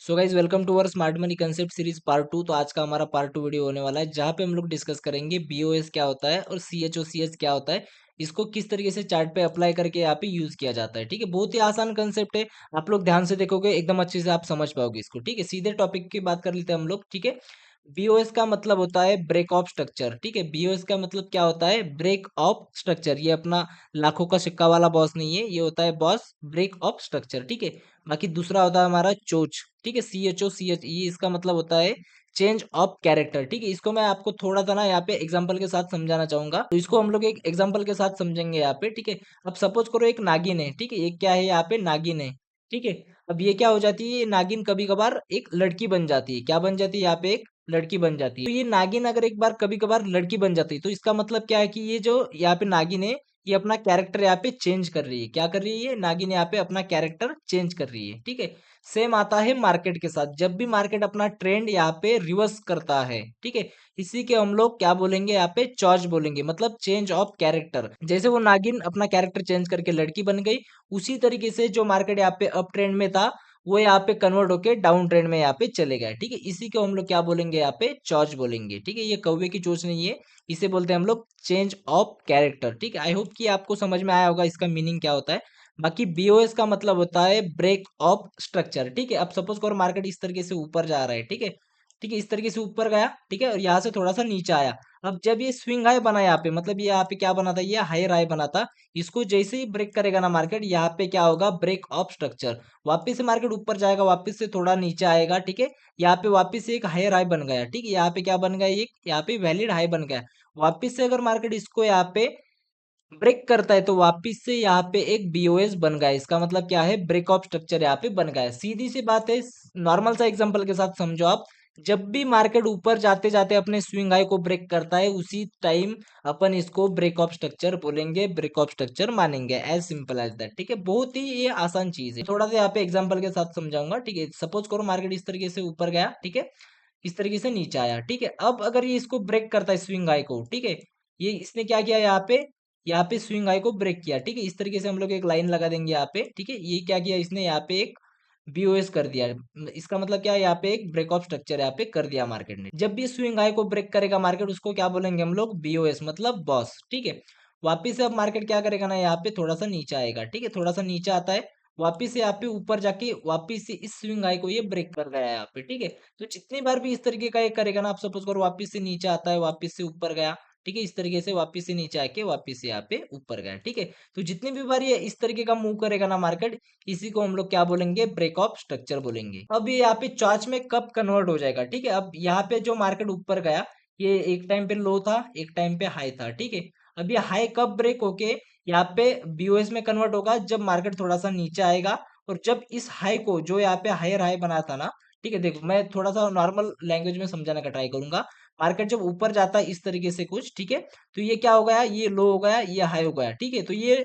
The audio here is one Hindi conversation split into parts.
So guys welcome to our smart money concept series part 2। तो आज का हमारा पार्ट 2 वीडियो होने वाला है जहाँ पे हम लोग डिस्कस करेंगे बीओएस क्या होता है और सीएचओसीएच क्या होता है। इसको किस तरीके से चार्ट पे अप्लाई करके यहाँ पे यूज किया जाता है। ठीक है, बहुत ही आसान कंसेप्ट है। आप लोग ध्यान से देखोगे एकदम अच्छे से आप समझ पाओगे इसको। ठीक है, सीधे टॉपिक की बात कर लेते हैं हम लोग। ठीक है, बीओएस का मतलब होता है ब्रेक ऑफ स्ट्रक्चर। ठीक है, बीओएस का मतलब क्या होता है? Break of structure. ये अपना लाखों का सिक्का वाला बॉस नहीं है, ये होता है बॉस ब्रेक ऑफ स्ट्रक्चर। ठीक है, बाकी दूसरा होता है हमारा चोच। ठीक है, CHOCH, ये इसका मतलब होता है चेंज ऑफ कैरेक्टर। ठीक है, इसको मैं आपको थोड़ा सा ना यहाँ पे एग्जांपल के साथ समझाना चाहूंगा। तो इसको हम लोग एक एग्जांपल के साथ समझेंगे यहाँ पे। ठीक है, अब सपोज करो एक नागिन है। ठीक है, ये क्या है? यहाँ पे नागिन है। ठीक है, अब ये क्या हो जाती है? ये नागिन कभी कभार एक लड़की बन जाती है। क्या बन जाती है? यहाँ पे एक लड़की बन जाती है। तो ये नागिन अगर एक बार कभी कभार लड़की बन जाती है तो इसका मतलब क्या है कि ये जो यहाँ पे नागिन है ये अपना कैरेक्टर यहाँ पे चेंज कर रही है। क्या कर रही है? ये नागिन यहाँ पे अपना कैरेक्टर चेंज कर रही है। ठीक है, सेम आता है मार्केट के साथ। जब भी मार्केट अपना ट्रेंड यहाँ पे रिवर्स करता है, ठीक है, इसी के हम लोग क्या बोलेंगे? यहाँ पे चॉच बोलेंगे, मतलब चेंज ऑफ कैरेक्टर। जैसे वो नागिन अपना कैरेक्टर चेंज करके लड़की बन गई, उसी तरीके से जो मार्केट यहाँ पे अप ट्रेंड में था वो यहाँ पे कन्वर्ट होके डाउन ट्रेंड में यहाँ पे चले गए। ठीक है, इसी को हम लोग क्या बोलेंगे? यहाँ पे चॉच बोलेंगे। ठीक है, ये कौवे की चोच नहीं है, इसे बोलते हैं हम लोग चेंज ऑफ कैरेक्टर। ठीक है, आई होप कि आपको समझ में आया होगा इसका मीनिंग क्या होता है। बाकी बीओएस का मतलब होता है ब्रेक ऑफ स्ट्रक्चर। ठीक है, अब सपोज करो मार्केट इस तरीके से ऊपर जा रहा है। ठीक है, ठीक है, इस तरीके से ऊपर गया। ठीक है, और यहाँ से थोड़ा सा नीचे आया। अब जब ये स्विंग हाई बना यहाँ पे, मतलब ये यहाँ पे क्या बना था? ये हायर हाई बना था। इसको जैसे ही ब्रेक करेगा ना मार्केट, यहाँ पे क्या होगा? Break of structure. वापस से मार्केट ऊपर जाएगा, वापस से थोड़ा नीचे आएगा। ठीक है, यहाँ पे वापस से एक हायर हाई बन गया। ठीक है, यहाँ पे क्या बन गया? एक यहाँ पे वैलिड हाई बन गया। वापस से अगर मार्केट इसको यहाँ पे ब्रेक करता है तो वापस से यहाँ पे एक बीओएस बन गया। इसका मतलब क्या है? ब्रेक ऑफ स्ट्रक्चर यहाँ पे बन गया है। सीधी सी बात है, नॉर्मल सा एग्जांपल के साथ समझो आप। जब भी मार्केट ऊपर जाते जाते अपने स्विंग हाई को ब्रेक करता है, उसी टाइम अपन इसको ब्रेक ऑफ स्ट्रक्चर बोलेंगे, ब्रेक ऑफ स्ट्रक्चर मानेंगे। As simple as that. ठीक है, बहुत ही ये आसान चीज है। थोड़ा सा यहाँ पे एग्जाम्पल के साथ समझाऊंगा। ठीक है, सपोज करो मार्केट इस तरीके से ऊपर गया। ठीक है, इस तरीके से नीचे आया। ठीक है, अब अगर ये इसको ब्रेक करता है स्विंग हाई को, ठीक है, ये इसने क्या किया? यहाँ पे स्विंग हाई को ब्रेक किया। ठीक है, इस तरीके से हम लोग एक लाइन लगा देंगे यहाँ पे। ठीक है, ये क्या किया इसने? यहाँ पे एक बीओएस कर दिया। इसका मतलब क्या है? यहाँ पे एक ब्रेक ऑफ स्ट्रक्चर यहाँ पे कर दिया मार्केट ने। जब भी स्विंग हाई को ब्रेक करेगा मार्केट, उसको क्या बोलेंगे हम लोग? बीओएस, मतलब बॉस। ठीक है, वापिस से अब मार्केट क्या करेगा ना, यहाँ पे थोड़ा सा नीचे आएगा। ठीक है, थोड़ा सा नीचे आता है, वापिस से यहाँ पे ऊपर जाके वापिस से इस स्विंग हाई को ये ब्रेक कर गया है यहाँ पे। ठीक है, तो जितनी बार भी इस तरीके का ये करेगा ना, आप सपोज करो वापिस से नीचे आता है, वापिस से ऊपर गया। ठीक है, इस तरीके से वापिस से नीचे आके वापिस से यहाँ पे ऊपर गया। ठीक है, तो जितनी भी बार ये इस तरीके का मूव करेगा ना मार्केट, इसी को हम लोग क्या बोलेंगे? ब्रेक ऑफ स्ट्रक्चर बोलेंगे। अब ये यहाँ पे चॉच में कब कन्वर्ट हो जाएगा? ठीक है, अब यहाँ पे जो मार्केट ऊपर गया, ये एक टाइम पे लो था, एक टाइम पे हाई था। ठीक है, अब ये हाई कब ब्रेक होके यहाँ पे बीओएस में कन्वर्ट होगा? जब मार्केट थोड़ा सा नीचे आएगा और जब इस हाई को, जो यहाँ पे हायर हाई बना था ना, ठीक है, देखो मैं थोड़ा सा नॉर्मल लैंग्वेज में समझाने का ट्राई करूंगा। मार्केट जब ऊपर जाता है इस तरीके से कुछ, ठीक है, तो ये क्या हो गया? ये लो हो गया, ये हाई हो गया। ठीक है, तो ये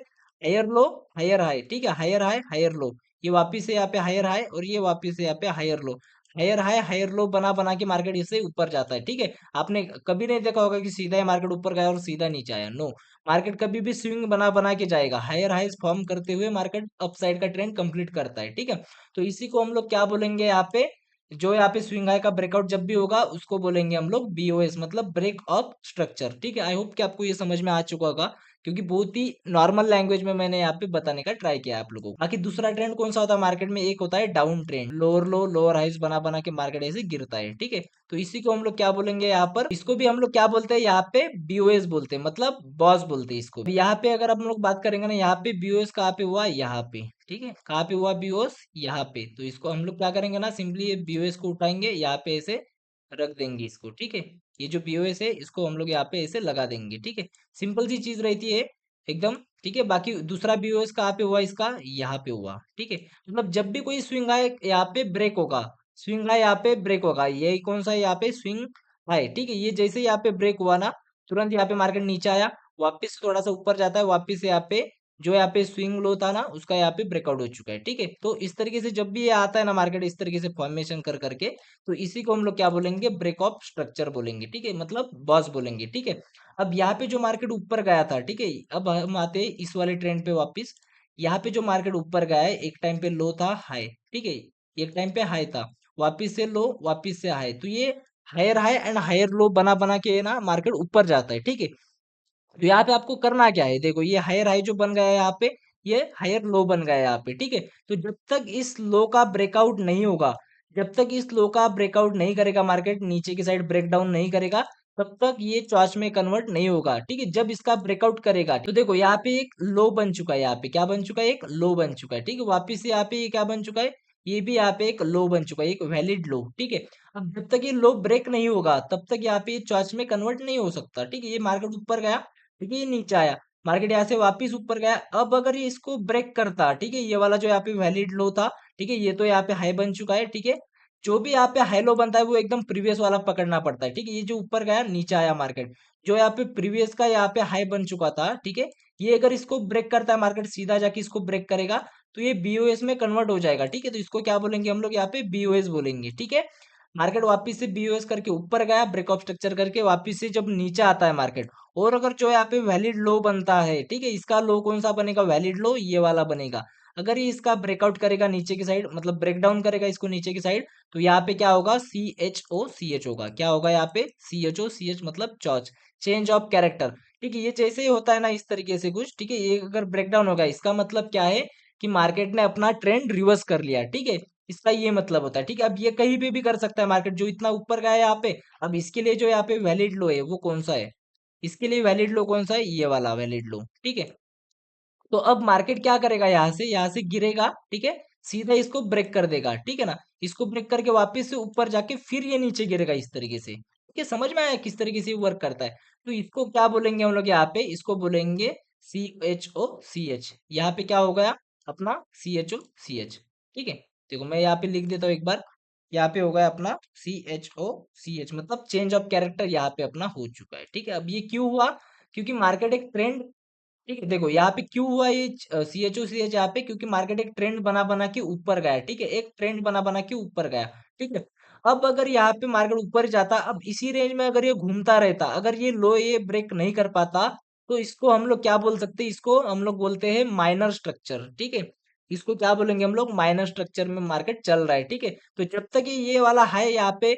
हायर लो, हायर हाई। ठीक है, हायर हाई, हायर लो, ये वापिस से यहाँ पे हायर हाई और ये वापिस से यहाँ पे higher low. Higher high higher low बना बना के मार्केट इससे ऊपर जाता है। ठीक है, आपने कभी नहीं देखा होगा कि सीधा ही मार्केट ऊपर गया और सीधा नीचे आया। नो, मार्केट कभी भी स्विंग बना बना के जाएगा, हायर हाइज फॉर्म करते हुए मार्केट अपसाइड का ट्रेंड कंप्लीट करता है। ठीक है, तो इसी को हम लोग क्या बोलेंगे? यहाँ पे जो यहाँ पे स्विंग हाई का ब्रेकआउट जब भी होगा उसको बोलेंगे हम लोग बीओएस, मतलब ब्रेक ऑफ स्ट्रक्चर। ठीक है, आई होप कि आपको ये समझ में आ चुका होगा, क्योंकि बहुत ही नॉर्मल लैंग्वेज में मैंने यहाँ पे बताने का ट्राई किया आप लोगों को। बाकी दूसरा ट्रेंड कौन सा होता है मार्केट में? एक होता है down trend, lower low lower highs बना बना के मार्केट ऐसे गिरता है। ठीक है, तो इसी को हम लोग क्या बोलेंगे? यहाँ पर इसको भी हम लोग क्या बोलते हैं? यहाँ पे बीओएस बोलते हैं, मतलब बॉस बोलते हैं इसको। यहाँ पे अगर हम लोग बात करेंगे ना, यहाँ पे बीओएस कहाँ पे हुआ? यहाँ पे। ठीक है, कहाँ पे हुआ बीओएस? यहाँ पे। तो इसको हम लोग क्या करेंगे ना, सिंपली ये बीओएस को उठाएंगे, यहाँ पे ऐसे रख देंगे इसको। ठीक है, ये जो बीओएस है इसको हम लोग यहाँ पे ऐसे लगा देंगे। ठीक है, सिंपल सी चीज रहती है एकदम। ठीक है, बाकी दूसरा बीओएस कहाँ पे हुआ? इसका यहाँ पे हुआ। ठीक है, मतलब जब भी कोई स्विंग आए यहाँ पे ब्रेक होगा, स्विंग आए यहाँ पे ब्रेक होगा। यही कौन सा है? यहाँ पे स्विंग आए। ठीक है, ये जैसे यहाँ पे ब्रेक हुआ ना, तुरंत यहाँ पे मार्केट नीचे आया, वापस थोड़ा सा ऊपर जाता है, वापस से यहाँ पे जो यहाँ पे स्विंग लो था ना, उसका यहाँ पे ब्रेकआउट हो चुका है। ठीक है, तो इस तरीके से जब भी ये आता है ना मार्केट इस तरीके से फॉर्मेशन कर करके, तो इसी को हम लोग क्या बोलेंगे? ब्रेक ऑफ स्ट्रक्चर बोलेंगे। ठीक है, मतलब बॉस बोलेंगे। ठीक है, अब यहाँ पे जो मार्केट ऊपर गया था, ठीक है, अब हम आते हैं इस वाले ट्रेंड पे वापस। यहाँ पे जो मार्केट ऊपर गया है, एक टाइम पे लो था, हाई। ठीक है, एक टाइम पे हाई था, वापिस से लो, वापिस से हाई। तो ये higher high and higher low बना बना के ना मार्केट ऊपर जाता है, ठीक है। तो यहाँ पे आपको करना क्या है, देखो ये हायर हाई जो बन गया है यहाँ पे, ये हायर लो बन गया है यहाँ पे, ठीक है। तो जब तक इस लो का ब्रेकआउट नहीं होगा, जब तक इस लो का ब्रेकआउट नहीं करेगा मार्केट, नीचे की साइड ब्रेकडाउन नहीं करेगा, तब तक ये चॉच में कन्वर्ट नहीं होगा, ठीक है। जब इसका ब्रेकआउट करेगा, तो देखो यहाँ पे एक लो बन चुका है, यहाँ पे क्या बन चुका है, एक लो बन चुका है, ठीक है। वापिस से यहाँ पे ये क्या बन चुका है, ये भी यहाँ पे एक लो बन चुका है, एक वैलिड लो, ठीक है। अब जब तक ये लो ब्रेक नहीं होगा, तब तक यहाँ पे चॉच में कन्वर्ट नहीं हो सकता, ठीक है। ये मार्केट ऊपर गया, ठीक है, ये नीचे आया, मार्केट यहाँ से वापस ऊपर गया। अब अगर ये इसको ब्रेक करता, ठीक है, ये वाला जो यहाँ पे वैलिड लो था, ठीक है, ये तो यहाँ पे हाई बन चुका है, ठीक है। जो भी यहाँ पे हाई लो बनता है वो एकदम प्रीवियस वाला पकड़ना पड़ता है, ठीक है। ये जो ऊपर गया नीचे आया मार्केट, जो यहाँ पे प्रीवियस का यहाँ पे हाई बन चुका था, ठीक है, ये अगर इसको ब्रेक करता है मार्केट, सीधा जाके इसको ब्रेक करेगा, तो ये बीओएस में कन्वर्ट हो जाएगा, ठीक है। तो इसको क्या बोलेंगे हम लोग, यहाँ पे बीओएस बोलेंगे, ठीक है। मार्केट वापस से बीओएस करके ऊपर गया, ब्रेकऑफ स्ट्रक्चर करके वापस से जब नीचे आता है मार्केट, और अगर जो यहाँ पे वैलिड लो बनता है, ठीक है, इसका लो कौन सा बनेगा, वैलिड लो ये वाला बनेगा। अगर ये इसका ब्रेकआउट करेगा नीचे की साइड, मतलब ब्रेक डाउन करेगा इसको नीचे की साइड, तो यहाँ पे क्या होगा, सी एच होगा, क्या होगा यहाँ पे, सी एच मतलब चॉच, चेंज ऑफ कैरेक्टर, ठीक है। ये जैसे ही होता है ना इस तरीके से कुछ, ठीक है, ये अगर ब्रेक डाउन होगा, इसका मतलब क्या है कि मार्केट ने अपना ट्रेंड रिवर्स कर लिया, ठीक है। इसका ये मतलब होता है, ठीक है। अब ये कहीं पे भी कर सकता है मार्केट, जो इतना ऊपर गया है यहाँ पे, अब इसके लिए जो यहाँ पे वैलिड लो है वो कौन सा है, इसके लिए वैलिड लो कौन सा है, ये वाला वैलिड लो, ठीक है। तो अब मार्केट क्या करेगा, यहाँ से गिरेगा, ठीक है, सीधा इसको ब्रेक कर देगा, ठीक है ना। इसको ब्रेक करके वापस से ऊपर जाके फिर ये नीचे गिरेगा इस तरीके से, ठीक है। समझ में आया किस तरीके से वर्क करता है। तो इसको क्या बोलेंगे हम लोग यहाँ पे, इसको बोलेंगे CHO CH। यहाँ पे क्या हो गया अपना CHO CH, ठीक है। देखो मैं यहाँ पे लिख देता हूँ एक बार, यहाँ पे हो गया अपना CHO CH, मतलब चेंज ऑफ कैरेक्टर यहाँ पे अपना हो चुका है, ठीक है। अब ये क्यों हुआ, क्योंकि मार्केट एक ट्रेंड, ठीक है, देखो यहाँ पे क्यों हुआ ये CHO CH यहाँ पे, क्योंकि मार्केट एक ट्रेंड बना बना के ऊपर गया, ठीक है, एक ट्रेंड बना बना के ऊपर गया, ठीक है। अब अगर यहाँ पे मार्केट ऊपर जाता, अब इसी रेंज में अगर ये घूमता रहता, अगर ये लो ये ब्रेक नहीं कर पाता, तो इसको हम लोग क्या बोल सकते हैं, इसको हम लोग बोलते हैं माइनर स्ट्रक्चर, ठीक है। इसको क्या बोलेंगे हम लोग, माइनर स्ट्रक्चर में मार्केट चल रहा है, ठीक है। तो जब तक ये वाला हाई यहाँ पे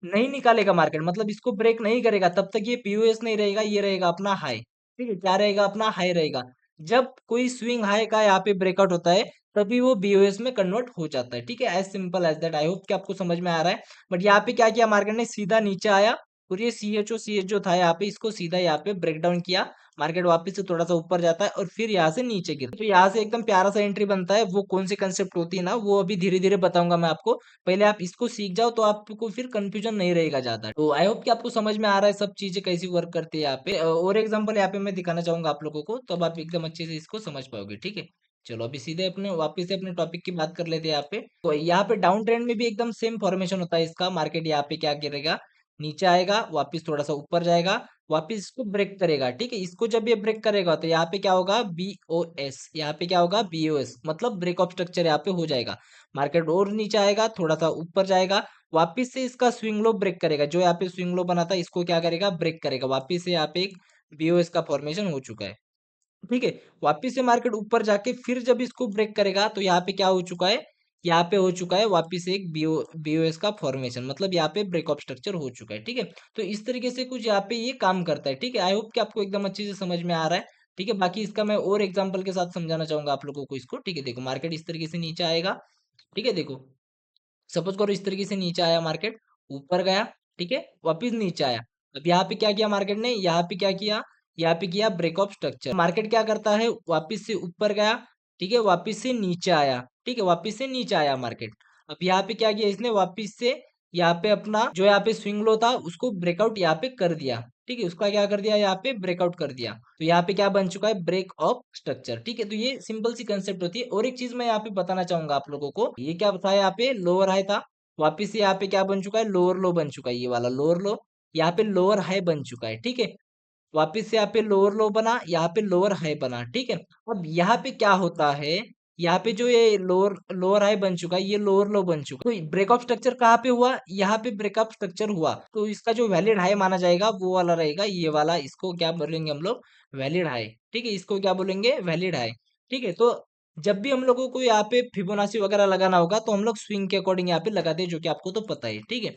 नहीं निकालेगा मार्केट, मतलब इसको ब्रेक नहीं करेगा, तब तक ये पीओएस नहीं रहेगा, ये रहेगा अपना हाई, ठीक है। क्या रहेगा, अपना हाई रहेगा। जब कोई स्विंग हाई का यहाँ पे ब्रेकआउट होता है, तभी वो बीओएस में कन्वर्ट हो जाता है, ठीक है। As simple as that. I hope कि आपको समझ में आ रहा है। बट यहाँ पे क्या किया मार्केट ने, सीधा नीचे आया, और ये CHO CH जो था यहाँ पे, इसको सीधा यहाँ पे ब्रेक डाउन किया, मार्केट वापस से थोड़ा सा ऊपर जाता है और फिर यहाँ से नीचे गिरता है। तो यहाँ से एकदम प्यारा सा एंट्री बनता है। वो कौन सी कंसेप्ट होती है ना, वो अभी धीरे धीरे बताऊंगा मैं आपको। पहले आप इसको सीख जाओ, तो आपको फिर कंफ्यूजन नहीं रहेगा ज्यादा। तो आई होप कि आपको समझ में आ रहा है सब चीजें कैसी वर्क करती है यहाँ पे। और एग्जांपल यहाँ पे मैं दिखाना चाहूंगा आप लोगों को, तब आप एकदम अच्छे से इसको समझ पाओगे, ठीक है। चलो अभी सीधे अपने वापस से अपने टॉपिक की बात कर लेते हैं यहाँ पे। तो यहाँ पे डाउन ट्रेंड में भी एकदम सेम फॉर्मेशन होता है इसका। मार्केट यहाँ पे क्या करेगा, नीचे आएगा, वापस थोड़ा सा ऊपर जाएगा, वापस इसको ब्रेक करेगा, ठीक है। इसको जब ये ब्रेक करेगा, तो यहाँ पे क्या होगा, BOS, यहाँ पे क्या होगा, BOS मतलब ब्रेक ऑफ स्ट्रक्चर यहाँ पे हो जाएगा। मार्केट और नीचे आएगा, थोड़ा सा ऊपर जाएगा, वापिस से इसका स्विंग लो ब्रेक करेगा, जो यहाँ पे स्विंग लो बना था इसको क्या करेगा, ब्रेक करेगा। वापिस से यहाँ पे एक BOS का फॉर्मेशन हो चुका है, ठीक है। वापिस से मार्केट ऊपर जाके फिर जब इसको ब्रेक करेगा, तो यहाँ पे क्या हो चुका है, यहाँ पे हो चुका है वापिस से एक बीओएस का फॉर्मेशन, मतलब यहाँ पे ब्रेक ऑफ स्ट्रक्चर हो चुका है, ठीक है। तो इस तरीके से कुछ यहाँ पे ये काम करता है, ठीक है। आई होप कि आपको एकदम अच्छे से समझ में आ रहा है, ठीक है। बाकी इसका मैं और एग्जांपल के साथ समझाना चाहूंगा आप लोगों को इसको, ठीक है। देखो मार्केट इस तरीके से नीचे आएगा, ठीक है। देखो सपोज करो इस तरीके से नीचे आया मार्केट, ऊपर गया, ठीक है, वापिस नीचे आया। अब यहाँ पे क्या किया मार्केट ने, यहाँ पे क्या किया, यहाँ पे किया ब्रेक ऑफ स्ट्रक्चर। मार्केट क्या करता है, वापिस से ऊपर गया, ठीक है, वापिस से नीचे आया, ठीक है, वापिस से नीचे आया मार्केट। अब यहाँ पे क्या किया इसने, वापिस से यहाँ पे अपना जो यहाँ पे स्विंग लो था उसको ब्रेकआउट यहाँ पे कर दिया, ठीक है। उसका क्या कर दिया, यहाँ पे ब्रेकआउट कर दिया। तो यहाँ पे क्या बन चुका है, ब्रेक ऑफ स्ट्रक्चर, ठीक है। तो ये सिंपल सी कंसेप्ट होती है। और एक चीज मैं यहाँ पे बताना चाहूंगा आप लोगों को, ये क्या था, यहाँ पे लोअर हाई था, वापिस से यहाँ पे क्या बन चुका है, लोअर लो बन चुका है, ये वाला लोअर लो, यहाँ पे लोअर हाई बन चुका है, ठीक है। वापिस से यहाँ पे लोअर लो बना, यहाँ पे लोअर हाई बना, ठीक है। अब यहाँ पे क्या होता है, यहाँ पे जो ये लोअर लोअर हाई बन चुका है, ये लोअर लो बन चुका है। तो ब्रेक ऑफ स्ट्रक्चर कहाँ पे हुआ, यहाँ पे ब्रेक ऑफ स्ट्रक्चर हुआ, तो इसका जो वैलिड हाई माना जाएगा वो वाला रहेगा, ये वाला। इसको क्या बोलेंगे हम लोग, वैलिड हाई, ठीक है। इसको क्या बोलेंगे, वैलिड हाई, ठीक है। तो जब भी हम लोगों को यहाँ पे फिबोनाची वगैरह लगाना होगा तो हम लोग स्विंग के अकॉर्डिंग यहाँ पे लगाते हैं, जो कि आपको तो पता है, ठीक है।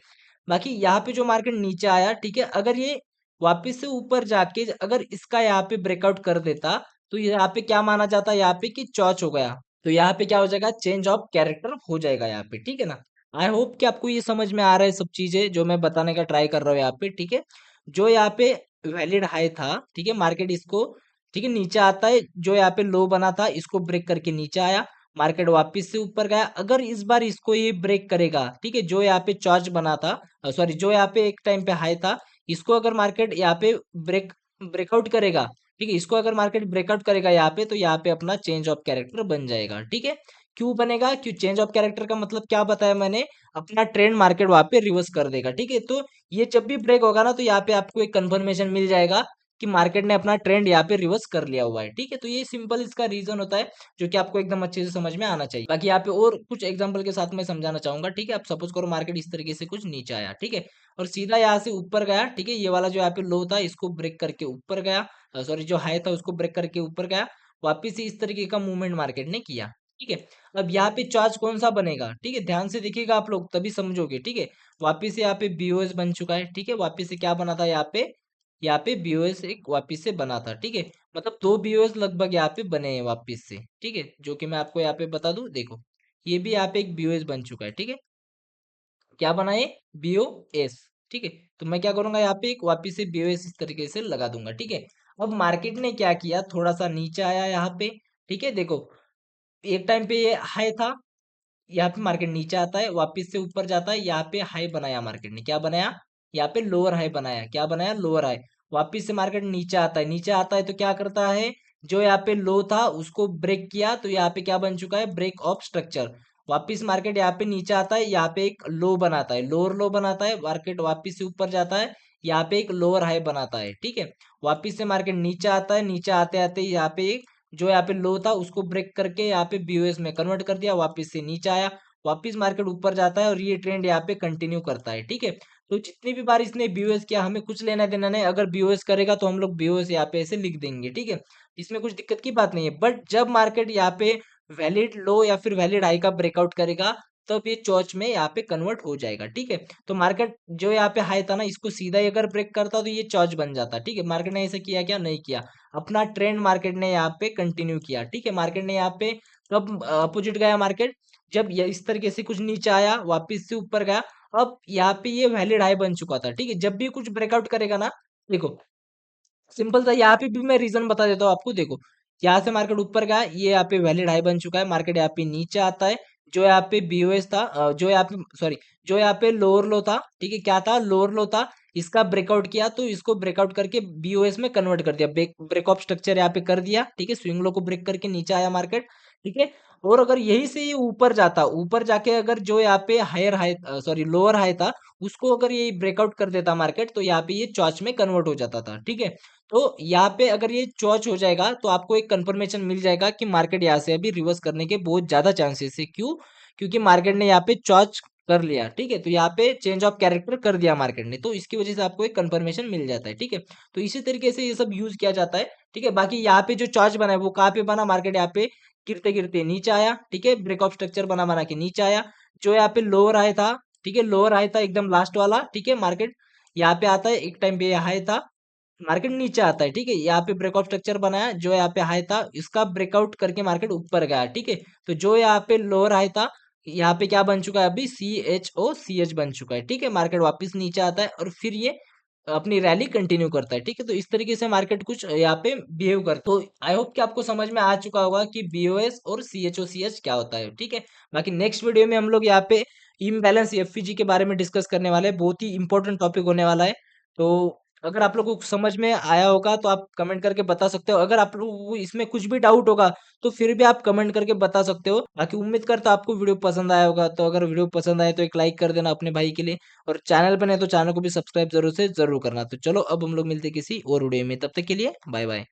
बाकी यहाँ पे जो मार्केट नीचे आया, ठीक है, अगर ये वापस से ऊपर जाके अगर इसका यहाँ पे ब्रेकआउट कर देता, तो यहाँ पे क्या माना जाता है यहाँ पे कि चौच हो गया। तो यहाँ पे क्या हो जाएगा, चेंज ऑफ कैरेक्टर हो जाएगा यहाँ पे, ठीक है ना। आई होप कि आपको ये समझ में आ रहा है सब चीजें जो मैं बताने का ट्राई कर रहा हूँ यहाँ पे, ठीक है। जो यहाँ पे वैलिड हाई था, ठीक है, मार्केट इसको, ठीक है, नीचे आता है, जो यहाँ पे लो बना था इसको ब्रेक करके नीचे आया, मार्केट वापस से ऊपर गया। अगर इस बार इसको ये ब्रेक करेगा, ठीक है, जो यहाँ पे चॉर्च बना था, सॉरी, जो यहाँ पे एक टाइम पे हाई था, इसको अगर मार्केट यहाँ पे ब्रेकआउट करेगा, ठीक है, इसको अगर मार्केट ब्रेकआउट करेगा यहाँ पे, तो यहाँ पे अपना चेंज ऑफ कैरेक्टर बन जाएगा, ठीक है। क्यों बनेगा, क्यों चेंज ऑफ कैरेक्टर का मतलब क्या बताया मैंने, अपना ट्रेंड मार्केट वहां पे रिवर्स कर देगा, ठीक है। तो ये जब भी ब्रेक होगा ना, तो यहाँ पे आपको एक कंफर्मेशन मिल जाएगा कि मार्केट ने अपना ट्रेंड यहाँ पे रिवर्स कर लिया हुआ है, ठीक है। तो ये सिंपल इसका रीजन होता है, जो कि आपको एकदम अच्छे से समझ में आना चाहिए। बाकी यहाँ पे और कुछ एग्जांपल के साथ मैं समझाना चाहूंगा, ठीक है। आप सपोज करो मार्केट इस तरीके से कुछ नीचे आया, ठीक है, और सीधा यहाँ से ऊपर गया, ठीक है, ये वाला जो यहाँ पे लो था इसको ब्रेक करके ऊपर गया, सॉरी, जो हाई था उसको ब्रेक करके ऊपर गया, वापिस से इस तरीके का मूवमेंट मार्केट ने किया, ठीक है। अब यहाँ पे चार्ज कौन सा बनेगा, ठीक है, ध्यान से देखिएगा आप लोग, तभी समझोगे, ठीक है। वापिस से यहाँ पे बीओएस बन चुका है, ठीक है, वापिस से क्या बना था यहाँ पे बीओएस एक वापिस से बना था, ठीक है। मतलब दो बीओएस लगभग यहाँ पे बने हैं वापिस से, ठीक है, जो कि मैं आपको यहाँ पे बता दूं, देखो, ये भी यहाँ पे एक बीओएस बन चुका है, ठीक है। क्या बना है, बीओएस, ठीक है। तो मैं क्या करूंगा, यहाँ पे एक वापिस से बीओएस इस तरीके से लगा दूंगा, ठीक है। अब मार्केट ने क्या किया, थोड़ा सा नीचे आया यहाँ पे, ठीक है, देखो, एक टाइम पे ये हाई था, यहाँ पे मार्केट नीचे आता है, वापस से ऊपर जाता है, यहाँ पे हाई बनाया मार्केट ने, क्या बनाया, यहाँ पे लोअर हाई बनाया, क्या बनाया, लोअर हाई। वापस से मार्केट नीचे आता है, नीचे आता है तो क्या करता है, जो यहाँ पे लो था उसको ब्रेक किया, तो यहाँ पे क्या बन चुका है, ब्रेक ऑफ स्ट्रक्चर। वापिस मार्केट यहाँ पे नीचे आता है, यहाँ पे एक लो बनाता है, लोअर लो बनाता है, मार्केट वापिस से ऊपर जाता है, यहाँ पे एक लोअर हाई बनाता है, ठीक है। वापिस से मार्केट नीचे आता है, नीचे आते आते यहाँ पे एक, जो यहाँ पे लो था उसको ब्रेक करके यहाँ पे बीओएस में कन्वर्ट कर दिया, वापस से नीचे आया, वापस मार्केट ऊपर जाता है और ये ट्रेंड यहाँ पे कंटिन्यू करता है, ठीक है। तो जितनी भी बार इसने बीओएस किया, हमें कुछ लेना देना नहीं, अगर बीओएस करेगा तो हम लोग बीओएस यहाँ पे ऐसे लिख देंगे, ठीक है। इसमें कुछ दिक्कत की बात नहीं है, बट जब मार्केट यहाँ पे वैलिड लो या फिर वैलिड हाई का ब्रेकआउट करेगा, तब ये चौच में यहाँ पे कन्वर्ट हो जाएगा, ठीक है। तो मार्केट जो यहाँ पे हाई था ना, इसको सीधा ही अगर ब्रेक करता तो ये चौच बन जाता, ठीक है। मार्केट ने ऐसे किया क्या, नहीं किया, अपना ट्रेंड मार्केट ने यहाँ पे कंटिन्यू किया, ठीक है। मार्केट ने यहाँ पे कब अपोजिट गया मार्केट, जब ये इस तरीके से कुछ नीचे आया, वापस से ऊपर गया। अब यहाँ पे ये वैलिड हाई बन चुका था, ठीक है। जब भी कुछ ब्रेकआउट करेगा ना, देखो, सिंपल सा यहाँ पे भी मैं रीजन बता देता हूँ आपको, देखो, यहाँ से मार्केट ऊपर गया, ये यहाँ पे वैलिड हाई बन चुका है, मार्केट यहाँ पे नीचे आता है, जो यहाँ पे बीओएस था, जो यहाँ पे, सॉरी, जो यहाँ पे लोअर लो था, ठीक है, क्या था, लोअर लो था, इसका ब्रेकआउट किया, तो इसको ब्रेकआउट करके बीओएस में कन्वर्ट कर दिया, ब्रेक ऑफ स्ट्रक्चर यहाँ पे कर दिया, ठीक है। स्विंग लो को ब्रेक करके नीचे आया मार्केट, ठीक है। और अगर यही से ये ऊपर जाता, ऊपर जाके अगर जो यहाँ पे higher high, sorry, lower high था, उसको अगर ये ब्रेकआउट कर देता मार्केट, तो यहाँ पे ये चॉच में कन्वर्ट हो जाता था, ठीक है। तो यहाँ पे अगर ये चॉच हो जाएगा, तो आपको एक कंफर्मेशन मिल जाएगा कि मार्केट यहाँ से अभी रिवर्स करने के बहुत ज्यादा चांसेस है। क्यों, क्योंकि मार्केट ने यहाँ पे चॉच कर लिया, ठीक है। तो यहाँ पे चेंज ऑफ कैरेक्टर कर दिया मार्केट ने, तो इसकी वजह से आपको एक कंफर्मेशन मिल जाता है, ठीक है। तो इसी तरीके से ये सब यूज किया जाता है, ठीक है। बाकी यहाँ पे जो चॉच बना है वो कहाँ पे बना, मार्केट यहाँ पे गिरते गिरते नीचे आया, ठीक है, ब्रेक ऑफ स्ट्रक्चर बना बना के नीचे आया, जो यहाँ पे लोअर हाई था, ठीक है, लोअर हाई था एकदम लास्ट वाला, ठीक है, मार्केट यहाँ पे आता है, एक टाइम पे हाई था, मार्केट नीचे आता है, ठीक है, यहाँ पे ब्रेकआउट स्ट्रक्चर बनाया, जो यहाँ पे हाई था इसका ब्रेकआउट करके मार्केट ऊपर गया, ठीक है। तो जो यहाँ पे लोअर हाई था, यहाँ पे क्या बन चुका है अभी, CHOCH बन चुका है, ठीक है। मार्केट वापस नीचे आता है और फिर ये अपनी रैली कंटिन्यू करता है, ठीक है। तो इस तरीके से मार्केट कुछ यहाँ पे बिहेव करता है। तो आई होप कि आपको समझ में आ चुका होगा कि बीओएस और CHOCH क्या होता है, ठीक है। बाकी नेक्स्ट वीडियो में हम लोग यहाँ पे इम्बैलेंस एफपीजी के बारे में डिस्कस करने वाले हैं, बहुत ही इंपॉर्टेंट टॉपिक होने वाला है। तो अगर आप लोगों को समझ में आया होगा तो आप कमेंट करके बता सकते हो, अगर आप लोगों को इसमें कुछ भी डाउट होगा तो फिर भी आप कमेंट करके बता सकते हो। बाकी उम्मीद करता हूं आपको वीडियो पसंद आया होगा, तो अगर वीडियो पसंद आए तो एक लाइक कर देना अपने भाई के लिए, और चैनल पर नहीं तो चैनल को भी सब्सक्राइब जरूर से जरूर करना। तो चलो अब हम लोग मिलते हैं किसी और वीडियो में, तब तक के लिए बाय बाय।